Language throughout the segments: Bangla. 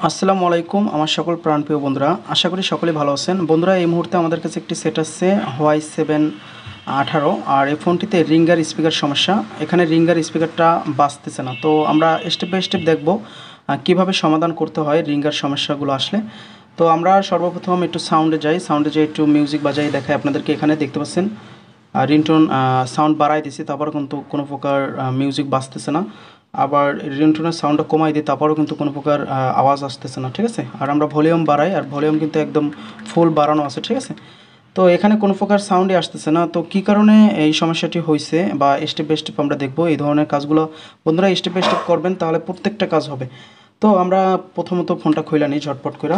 আসসালামু আলাইকুম আমার সকল প্রাণপ্রিয় বন্ধুরা, আশা করি সকলেই ভালো আছেন। বন্ধুরা, এই মুহূর্তে আমাদের কাছে একটি সেট আসছে Huawei 7 18, আর এই ফোনটিতে রিঙ্গার স্পিকার সমস্যা। এখানে রিঙ্গার স্পিকারটা বাজতেছে না। তো আমরা স্টেপ বাই স্টেপ দেখব কীভাবে সমাধান করতে হয় রিঙ্গার সমস্যাগুলো আসলে। তো আমরা সর্বপ্রথম একটু সাউন্ডে যাই, একটু মিউজিক বাজাই দেখাই আপনাদেরকে। এখানে দেখতে পাচ্ছেন রিংটোন সাউন্ড বাড়াই দিছি, তারপর কিন্তু কোনো প্রকার মিউজিক বাজতেছে না। আবার রিংটোনের সাউন্ডটা কমাই দিই, তারপরেও কিন্তু কোনো প্রকার আওয়াজ আসতেছে না, ঠিক আছে। আর আমরা ভলিউম বাড়াই, আর ভলিউম কিন্তু একদম ফুল বাড়ানো আছে, ঠিক আছে। তো এখানে কোনো প্রকার সাউন্ডই আসতেছে না। তো কী কারণে এই সমস্যাটি হয়েছে বা স্টেপ বাই স্টেপ আমরা দেখব। এই ধরনের কাজগুলো বন্ধুরা স্টেপ বাই স্টেপ করবেন, তাহলে প্রত্যেকটা কাজ হবে। তো আমরা প্রথমত ফোনটা খুলে নিই ঝটপট করে।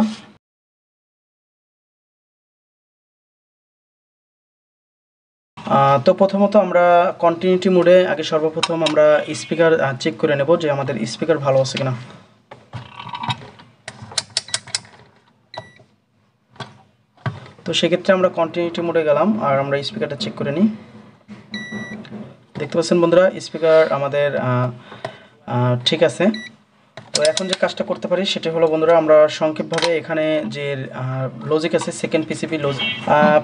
তো প্রথমত আমরা কন্টিনিউটি মোডে আগে সর্বপ্রথম আমরা স্পিকার চেক করে নেব যে আমাদের স্পিকার ভালো আছে কিনা। তো সেক্ষেত্রে আমরা কন্টিনিউটি মোডে গেলাম আর আমরা স্পিকারটা চেক করে নিই। দেখতে পাচ্ছেন বন্ধুরা, স্পিকার আমাদের ঠিক আছে। তো এখন যে কাজটা করতে পারি সেটা হলো বন্ধুরা, আমরা সংক্ষেপভাবে এখানে যে লজিক আছে সেকেন্ড পিসিবি লজিক,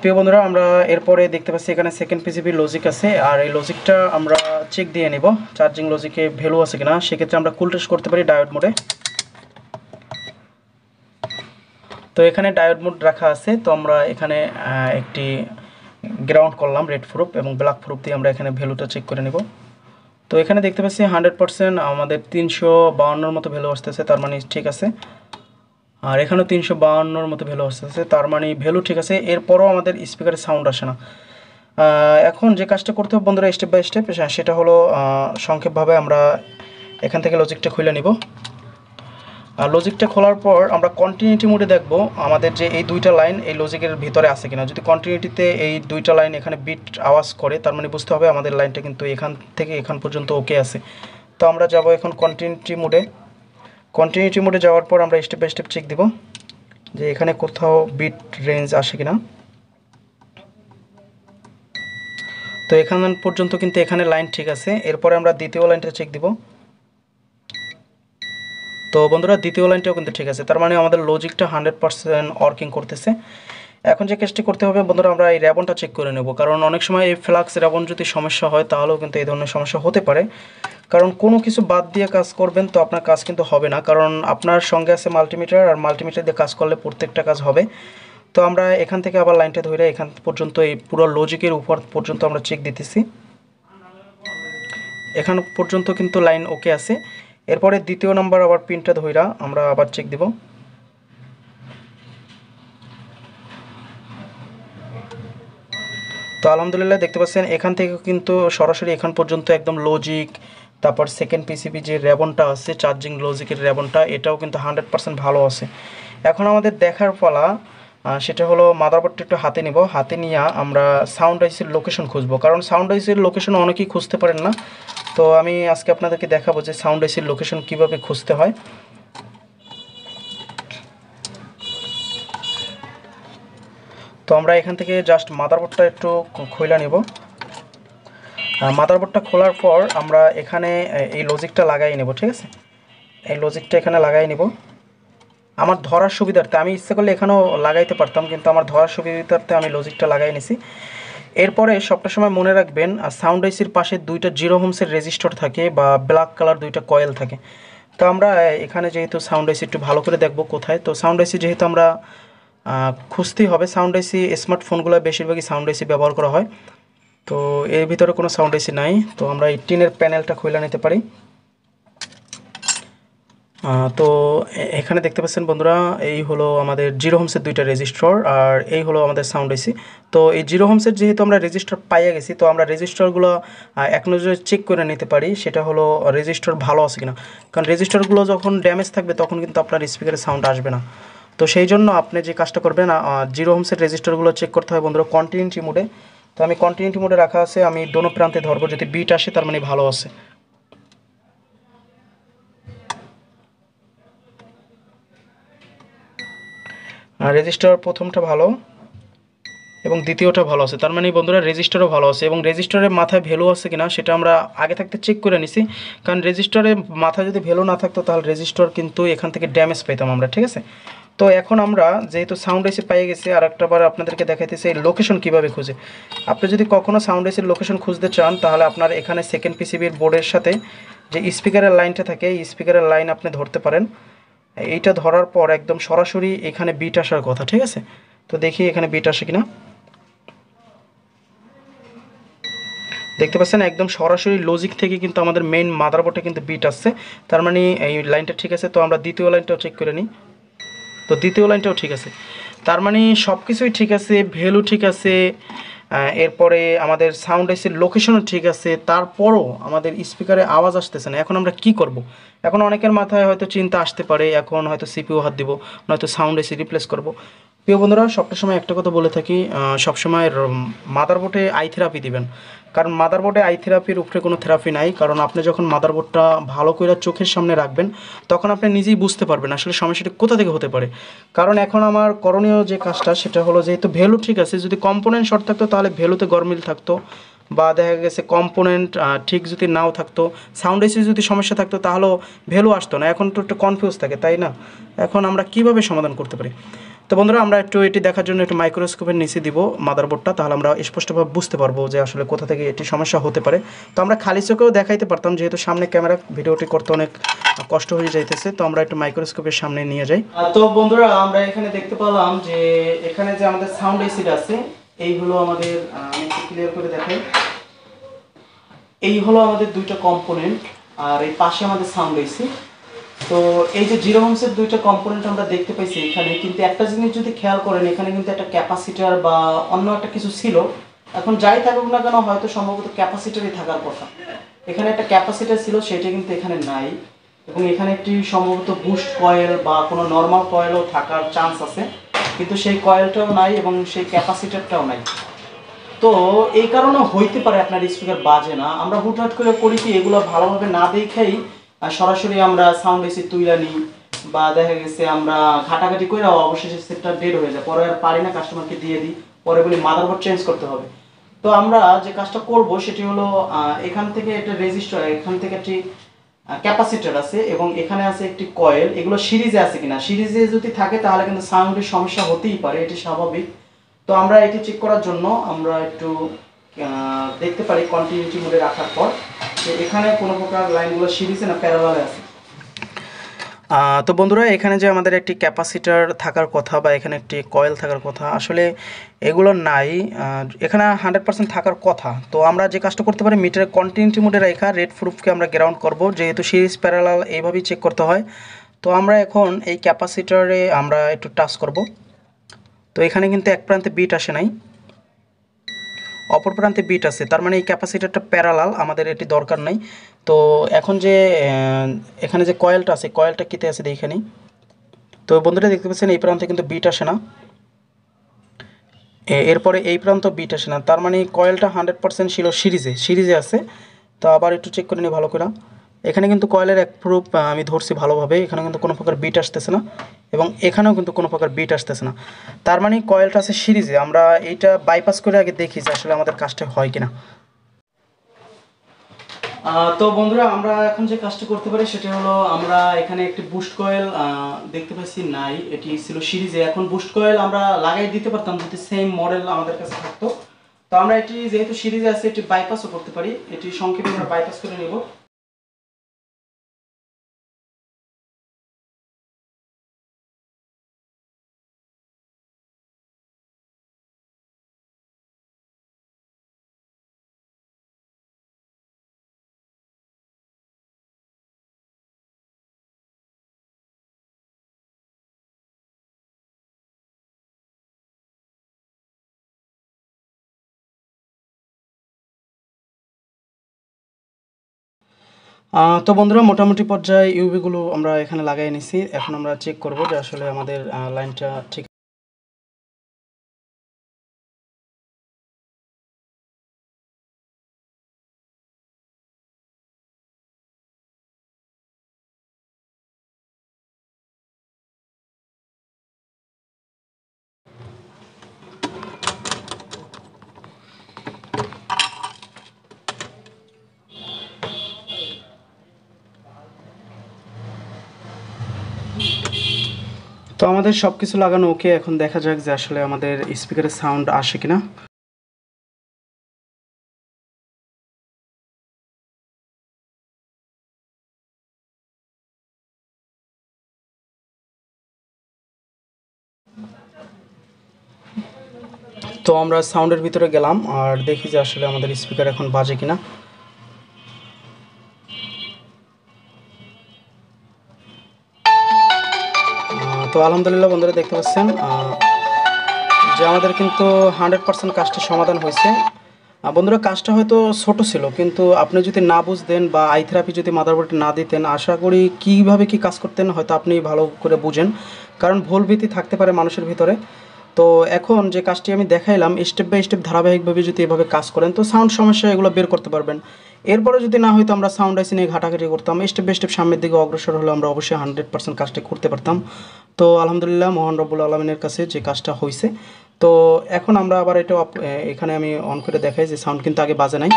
প্রিয় বন্ধুরা, আমরা এরপরে দেখতে পাচ্ছি এখানে সেকেন্ড পিসিবি লজিক আছে। আর এই লজিকটা আমরা চেক দিয়ে নেব চার্জিং লজিকে ভ্যালু আছে কিনা। সেক্ষেত্রে আমরা কুল টেস্ট করতে পারি ডায়োড মোডে। তো এখানে ডায়োড মোড রাখা আছে। তো আমরা এখানে একটি গ্রাউন্ড করলাম রেড প্রুফ এবং ব্ল্যাক প্রুফ দিয়ে আমরা এখানে ভ্যালুটা চেক করে নেব। তো এখানে দেখতে পাচ্ছি 100% আমাদের 352 মতো ভ্যালু আসতেছে, তার মানে ঠিক আছে। আর এখানেও 352 মতো ভ্যালু আসতেছে, তার মানে ভ্যালু ঠিক আছে। এরপরও আমাদের স্পিকারে সাউন্ড আসে না। এখন যে কাজটা করতে হবে বন্ধুরা স্টেপ বাই স্টেপ, সেটা হলো সংক্ষেপভাবে আমরা এখান থেকে লজিকটা খুলে নিব। আর লজিকটা খোলার পর আমরা কন্টিনিউটি মোডে দেখব আমাদের যে এই দুইটা লাইন এই লজিকের ভিতরে আছে কিনা। যদি কন্টিনিউটিতে এই দুইটা লাইন এখানে বিট আওয়াজ করে, তার মানে বুঝতে হবে আমাদের লাইনটা কিন্তু এখান থেকে এখান পর্যন্ত ওকে আছে। তো আমরা যাব এখন কন্টিনিউটি মোডে। কন্টিনিউটি মোডে যাওয়ার পর আমরা স্টেপ বাই স্টেপ চেক দিব যে এখানে কোথাও বিট রেঞ্জ আসে কিনা। তো এখান পর্যন্ত কিন্তু এখানে লাইন ঠিক আছে। এরপরে আমরা দ্বিতীয় লাইনটা চেক দিব। তো বন্ধুরা দ্বিতীয় লাইনটাও কিন্তু ঠিক আছে, তার মানে আমাদের লজিকটা 100% ওয়ার্কিং করতেছে। এখন যে কাজটি করতে হবে বন্ধুরা, আমরা এই র্যাবনটা চেক করে নেব, কারণ অনেক সময় এই ফ্লাক্স র্যাবন যদি সমস্যা হয় তাহলেও কিন্তু এই ধরনের সমস্যা হতে পারে। কারণ কোনো কিছু বাদ দিয়ে কাজ করবেন তো আপনার কাজ কিন্তু হবে না, কারণ আপনার সঙ্গে আছে মাল্টিমিটার, আর মাল্টিমিটার দিয়ে কাজ করলে প্রত্যেকটা কাজ হবে। তো আমরা এখান থেকে আবার লাইনটা ধরে এখান পর্যন্ত এই পুরো লজিকের উপর পর্যন্ত আমরা চেক দিতেছি। এখান পর্যন্ত কিন্তু লাইন ওকে আছে। এরপরে দ্বিতীয় নাম্বার আবার পিনটা ধইরা আমরা আবার চেক দিব। তো আলহামদুলিল্লাহ দেখতে পাচ্ছেন এখান থেকে কিন্তু সরাসরি এখান পর্যন্ত একদম লজিক, তারপর সেকেন্ড পিসিবি যে র্যাবনটা আছে চার্জিং লজিকের র্যাবনটা, এটাও কিন্তু 100% ভালো আছে। এখন আমাদের দেখার পালা, সেটা হলো মাদারবোর্ডটা একটু হাতে নিব। হাতে নিয়ে আমরা সাউন্ড আইসির লোকেশন খুঁজবো, কারণ সাউন্ড আইসির লোকেশন অনেকেই খুঁজতে পারেন না। তো আমি আজকে আপনাদেরকে দেখাবো যে সাউন্ড আইসির লোকেশন কীভাবে খুঁজতে হয়। তো আমরা এখান থেকে জাস্ট মাদারবোর্ডটা একটু খুলে নেব। মাদারবোর্ডটা খোলার পর আমরা এখানে এই লজিকটা লাগাই নেব, ঠিক আছে। এই লজিকটা এখানে লাগাই নেব আমার ধরার সুবিধার্থে। আমি ইচ্ছে করলে এখানেও লাগাইতে পারতাম, কিন্তু আমার ধরার সুবিধার্থে আমি লজিকটা লাগাই নিছি। এরপরে সবটা সময় মনে রাখবেন সাউন্ড আইসির পাশে দুইটা 0 ওহমসের রেজিস্টর থাকে বা ব্ল্যাক কালার দুইটা কয়েল থাকে। তো আমরা এখানে যেহেতু সাউন্ড আইসি একটু ভালো করে দেখব কোথায়। তো সাউন্ড আইসি যেহেতু আমরা খুঁজতেই হবে, সাউন্ড আইসি স্মার্টফোনগুলো বেশিরভাগই সাউন্ড আইসি ব্যবহার করা হয়। তো এর ভিতরে কোনো সাউন্ড আইসি নাই। তো আমরা এই টিনের প্যানেলটা খুলে নিতে পারি। তো এখানে দেখতে পাচ্ছেন বন্ধুরা, এই হলো আমাদের 0 ওহমসের দুইটা রেজিস্টর, আর এই হলো আমাদের সাউন্ড আইসি। তো এই 0 ওহমসের যেহেতু আমরা রেজিস্টর পাইয়ে গেছি, তো আমরা রেজিস্টরগুলো এক নজরে চেক করে নিতে পারি সেটা হলো রেজিস্টর ভালো আছে কিনা। কারণ রেজিস্টরগুলো যখন ড্যামেজ থাকবে তখন কিন্তু আপনার স্পিকারে সাউন্ড আসবে না। তো সেই জন্য আপনি যে কাজটা করবেন 0 ওহমসের রেজিস্টরগুলো চেক করতে হয় বন্ধুরা কন্টিনিউটি মোডে। তো আমি কন্টিনিউটি মোডে রাখা আছে, আমি দোনো প্রান্তে ধরবো, যদি বিট আসে তার মানে ভালো আছে। রেজিস্টার প্রথমটা ভালো, এবং দ্বিতীয়টা ভালো আছে। তার মানে বন্ধুরা রেজিস্টারও ভালো আছে এবং রেজিস্টারের মাথায় ভ্যালু আছে কিনা সেটা আমরা আগে থাকতে চেক করে নিছি, কারণ রেজিস্টারের মাথায় যদি ভ্যালু না থাকতো তাহলে রেজিস্টার কিন্তু এখান থেকে ড্যামেজ পেতাম আমরা, ঠিক আছে। তো এখন আমরা যেহেতু সাউন্ড এসি পেয়ে গেছি, আর একটাবার আপনাদেরকে দেখাইতেছি এই লোকেশন কীভাবে খুঁজে। আপনি যদি কখনও সাউন্ড এসির লোকেশন খুঁজতে চান তাহলে আপনার এখানে সেকেন্ড পিসিবির বোর্ডের সাথে যে স্পিকারের লাইনটা থাকে এই স্পিকারের লাইন আপনি ধরতে পারেন। এইটা ধরার পর একদম সরাসরি এখানে বিট আসার কথা, ঠিক আছে। তো দেখি এখানে বিট আসে কিনা। দেখতে পাচ্ছেন একদম সরাসরি লজিক থেকে কিন্তু আমাদের মেইন মাদারবোর্ডে কিন্তু বিট আসছে, তার মানে এই লাইনটা ঠিক আছে। তো আমরা দ্বিতীয় লাইনটাও চেক করে নিই। তো দ্বিতীয় লাইনটাও ঠিক আছে, তার মানে সব কিছুই ঠিক আছে, ভ্যালু ঠিক আছে, এরপরে আমাদের সাউন্ড এসির লোকেশনও ঠিক আছে, তারপরও আমাদের স্পিকারে আওয়াজ আসতেছে না। এখন আমরা কি করব? এখন অনেকের মাথায় হয়তো চিন্তা আসতে পারে এখন হয়তো সিপিইউ হাত দিব, নয়তো সাউন্ড এসি রিপ্লেস করব। প্রিয় বন্ধুরা, সবটা সময় একটা কথা বলে থাকি, সবসময় মাদারবোর্ডে আই থেরাপি দিবেন, কারণ মাদারবোর্ডে আই থেরাপির উপরে কোনো থেরাপি নাই। কারণ আপনি যখন মাদারবোর্ডটা ভালো করে চোখের সামনে রাখবেন তখন আপনি নিজেই বুঝতে পারবেন আসলে সমস্যাটা কোথা থেকে হতে পারে। কারণ এখন আমার করণীয় যে কাজটা সেটা হলো, যেহেতু ভ্যালু ঠিক আছে, যদি কম্পোনেন্ট শর্ট থাকতো তাহলে ভ্যালুতে গরমিল থাকতো, বা দেখা গেছে কম্পোনেন্ট ঠিক যদি নাও থাকতো, সাউন্ড এসি যদি সমস্যা থাকতো তাহলেও ভ্যালু আসতো না। এখন তো একটু কনফিউজ থাকে, তাই না? এখন আমরা কিভাবে সমাধান করতে পারি? তো বন্ধুরা, আমরা একটু এটি দেখার জন্য একটু মাইক্রোস্কোপের নিচে দিব মাদারবোর্ডটা, তাহলে আমরা স্পষ্টভাবে বুঝতে পারবো যে আসলে কোথা থেকে এটি সমস্যা হতে পারে। তো আমরা খালি চোখেও দেখাইতে পারতাম, যেহেতু সামনে ক্যামেরা, ভিডিওটি করতে অনেক কষ্ট হয়ে যাইতেছে। তো আমরা একটু মাইক্রোস্কোপের সামনে নিয়ে যাই। তো বন্ধুরা, আমরা এখানে দেখতে পেলাম যে এখানে যে আমাদের সাউন্ড এসিড আছে, এই হলো আমাদের, আমি একটু ক্লিয়ার করে দেখাই, এই হলো আমাদের দুইটা কম্পোনেন্ট, আর এই পাশে আমাদের সাউন্ড এসি। তো এই যে জিরো হোমসের দুইটা কম্পোনেন্ট আমরা দেখতে পাইছি এখানে, কিন্তু একটা জিনিস যদি খেয়াল করেন, এখানে কিন্তু একটা ক্যাপাসিটার বা অন্য একটা কিছু ছিল। এখন যাই থাকুক না কেন, হয়তো সম্ভবত ক্যাপাসিটারই থাকার কথা। এখানে একটা ক্যাপাসিটার ছিল, সেটা কিন্তু এখানে নাই, এবং এখানে একটি সম্ভবত বুস্ট কয়েল বা কোনো নর্মাল কয়েলও থাকার চান্স আছে, কিন্তু সেই কয়েলটাও নাই এবং সেই ক্যাপাসিটারটাও নাই। তো এই কারণে হইতে পারে আপনার স্পিকার বাজে না। আমরা হুটহাট করে করি কি, এগুলো ভালোভাবে না দেখেই সরাসরি আমরা সাউন্ড এসি তুইলা নিই, বা দেখা গেছে আমরা ঘাটাঘাটি করে অবশেষে সেটটা ডেড হয়ে যায়, পরে আর পারি না, কাস্টমারকে দিয়ে দিই, পরে বলি মাদারবোর্ড চেঞ্জ করতে হবে। তো আমরা যে কাজটা করব সেটি হলো, এখান থেকে একটা রেজিস্টার, এখান থেকে একটি ক্যাপাসিটার আছে এবং এখানে আছে একটি কয়েল, এগুলো সিরিজে আছে কিনা, সিরিজে যদি থাকে তাহলে কিন্তু সাউন্ডের সমস্যা হতেই পারে, এটি স্বাভাবিক। তো আমরা এটি চেক করার জন্য আমরা একটু দেখতে পারি কন্টিনিউটি মোডে রাখার পর যে এখানে কোনো প্রকার লাইনগুলো সিরিজে না প্যারালালে আছে। তো বন্ধুরা, এখানে যে আমাদের একটি ক্যাপাসিটার থাকার কথা বা এখানে একটি কয়েল থাকার কথা, আসলে এগুলো নাই। এখানে 100% থাকার কথা। তো আমরা যে কাজটা করতে পারি, মিটারের কন্টিনিউটি মোডে রেখা রেড প্রুফকে আমরা গ্রাউন্ড করব, যেহেতু সিরিজ প্যারালাল এইভাবেই চেক করতে হয়। তো আমরা এখন এই ক্যাপাসিটারে আমরা একটু টাচ করব। তো এখানে কিন্তু এক প্রান্তে বিট আসে নাই, অপর প্রান্তে বিট আছে, তার মানে এই ক্যাপাসিটারটা প্যারালাল, আমাদের এটি দরকার নাই। তো এখন যে এখানে যে কয়েলটা আছে, কয়েলটা কিতে আছে দেখে নিই। তো বন্ধুরা দেখতে পাচ্ছেন এই প্রান্তে কিন্তু বিট আসে না, এরপরে এই প্রান্ত বিট আসে না, তার মানে কয়েলটা 100% ছিল সিরিজে আছে। তো আবার একটু চেক করে নিই ভালো করে। এখানে কিন্তু কয়েলের এক প্রুফ আমি ধরছি ভালোভাবে, এখানে কিন্তু কোনো প্রকার বিট আসতেছে না এবং এখানেও কিন্তু কোনো প্রকার বিট আসতেছে না, তার মানে কয়েলটা আছে সিরিজে। আমরা এইটা বাইপাস করে আগে দেখি যে আসলে আমাদের কাজটা হয় কিনা। তো বন্ধুরা, আমরা এখন যে কাজটা করতে পারি সেটা হলো, আমরা এখানে একটি বুস্ট কয়েল দেখতে পাচ্ছি নাই, এটি ছিল সিরিজে। এখন বুস্ট কয়েল আমরা লাগাই দিতে পারতাম যদি সেম মডেল আমাদের কাছে থাকতো। তো আমরা এটি যেহেতু সিরিজে আছে, এটি বাইপাসও করতে পারি, এটি সংক্ষেপে আমরা বাইপাস করে নেব। তো বন্ধুরা, মোটামুটি পর্যায়ে ইউভিগুলো আমরা এখানে লাগাই নিছি। এখন আমরা চেক করব যে আসলে আমাদের লাইনটা ঠিক। তো আমাদের সব কিছু লাগানো ওকে, এখন দেখা যাক যে আসলে আমাদের স্পিকারের সাউন্ড আসে কিনা। তো আমরা সাউন্ডের ভিতরে গেলাম আর দেখি যে আসলে আমাদের স্পিকার এখন বাজে কিনা। তো আলহামদুলিল্লাহ বন্ধুরা দেখতে পাচ্ছেন যে আমাদের কিন্তু 100% কাজটি সমাধান হয়েছে। বন্ধুরা কাজটা হয়তো ছোট ছিল, কিন্তু আপনি যদি না বুঝতেন বা আই থেরাপি যদি মাদারবোর্ডে না দিতেন, আশা করি কীভাবে কী কাজ করতেন হয়তো আপনি ভালো করে বুঝেন, কারণ ভুল ভীতি থাকতে পারে মানুষের ভিতরে। তো এখন যে কাজটি আমি দেখাইলাম স্টেপ বাই স্টেপ ধারাবাহিকভাবে যদি এভাবে কাজ করেন তো সাউন্ড সমস্যা এগুলো বের করতে পারবেন। এরপরে যদি না হয়তো আমরা সাউন্ড আইসি নিয়ে ঘাটাঘাটি করতাম, স্টেপ বাই স্টেপ সামনের দিকে অগ্রসর হলে আমরা অবশ্যই 100% কাজটি করতে পারতাম। তো আলহামদুলিল্লাহ মহান রব্বুল আলমিনের কাছে যে কাজটা হয়েছে। তো এখন আমরা আবার এটা এখানে আমি অন করে দেখাই যে সাউন্ড কিন্তু আগে বাজে নাই।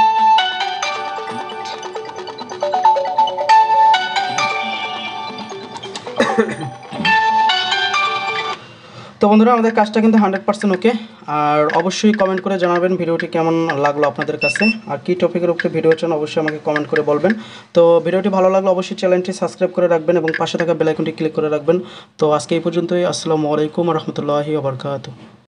তো বন্ধুরা আমাদের কাজটা কিন্তু 100% ওকে। আর অবশ্যই কমেন্ট করে জানাবেন ভিডিওটি কেমন লাগলো আপনাদের কাছে, আর কী টপিকের উপরে ভিডিও চান অবশ্যই আমাকে কমেন্ট করে বলবেন। তো ভিডিওটি ভালো লাগলে অবশ্যই চ্যানেলটি সাবস্ক্রাইব করে রাখবেন এবং পাশে থাকা বেল আইকনটি ক্লিক করে রাখবেন। তো আজকে এই পর্যন্তই। আসসালামু আলাইকুম ওয়া রাহমাতুল্লাহি ওয়া বারাকাতুহু।